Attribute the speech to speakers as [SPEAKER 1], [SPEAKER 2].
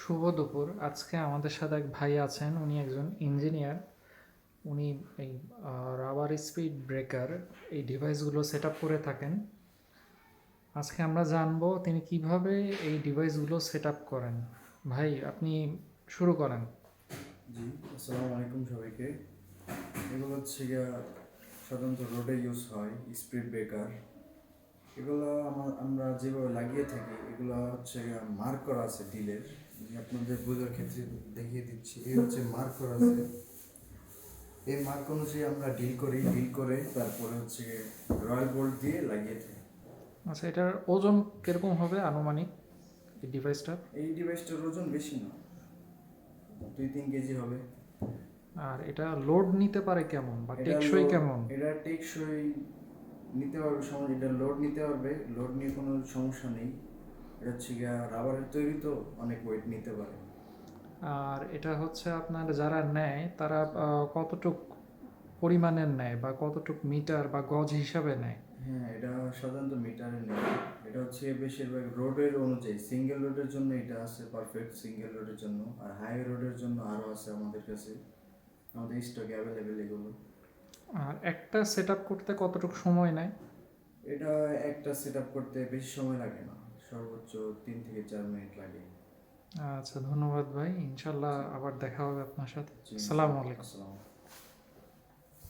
[SPEAKER 1] শুভ দুপুর। আজকে আমাদের সাথে এক ভাই আছেন, উনি একজন ইঞ্জিনিয়ার। উনি এই রাবার স্পিড ব্রেকার এই ডিভাইসগুলো সেট আপ করে থাকেন। আজকে আমরা জানবো তিনি কিভাবে এই ডিভাইসগুলো সেট আপ করেন। ভাই, আপনি শুরু করেন।
[SPEAKER 2] জি, আসসালামু আলাইকুম সবাইকে। এগুলো হচ্ছে গিয়া সাধারণত রোডে ইউজ হয় স্পিড ব্রেকার। এগুলো আমরা যেভাবে লাগিয়ে থাকি এগুলো হচ্ছে গিয়া মার্ক করা আছে ডিলের। আমি আপনাদের বোঝার ক্ষেত্রে দেখিয়ে দিচ্ছি। এই হচ্ছে মার্ক করা আছে। এই মার্ক অনুযায়ী আমরা ডিল করে তারপরে হচ্ছে গিয়ে রয়্যাল বোল্ট দিয়ে লাগিয়ে থাকি।
[SPEAKER 1] আচ্ছা, এটার ওজন কিরকম হবে আনুমানিক এই ডিভাইসটার?
[SPEAKER 2] এই ডিভাইসটার ওজন বেশি না, 2-3 কেজি হবে।
[SPEAKER 1] আর এটা লোড নিতে পারে কেমন বা
[SPEAKER 2] এটা
[SPEAKER 1] টেকসই কেমন?
[SPEAKER 2] এটা টেকসই নিতে পারবে, এটা লোড নিতে পারবে, লোড নিয়ে কোনো সমস্যা নেই। এটা হচ্ছে গিয়া রাবারের তৈরি, তো অনেক ওয়েট নিতে পারে।
[SPEAKER 1] আর এটা হচ্ছে আপনার যারা নেয় তারা কতটুক পরিমাণের নেয় বা কতটুক মিটার বা গজ হিসাবে নেয়?
[SPEAKER 2] হ্যাঁ, এটা সাধারণত মিটারে নেই। এটা হচ্ছে বেশিরভাগ রোডের অনুযায়ী, সিঙ্গেল রোডের জন্য এটা আছে পারফেক্ট, সিঙ্গেল রোডের জন্য। আর হাইওয়ে রোডের জন্য আরও আছে আমাদের কাছে, আমাদের স্টকে অ্যাভেলেবেল এগুলো।
[SPEAKER 1] আর একটা সেট আপ করতে কতটুকু সময় নেয়?
[SPEAKER 2] এটা একটা সেট আপ করতে বেশি সময় লাগে না, সর্বোচ্চ 3 থেকে 4 মিনিট লাগে।
[SPEAKER 1] আচ্ছা, ধন্যবাদ ভাই। ইনশাল্লাহ আবার দেখা হবে আপনার সাথে।
[SPEAKER 2] জি,
[SPEAKER 1] আসসালামু
[SPEAKER 2] ইনশাআল্লাহ।
[SPEAKER 1] আলাইকুম।
[SPEAKER 2] আসসালাম।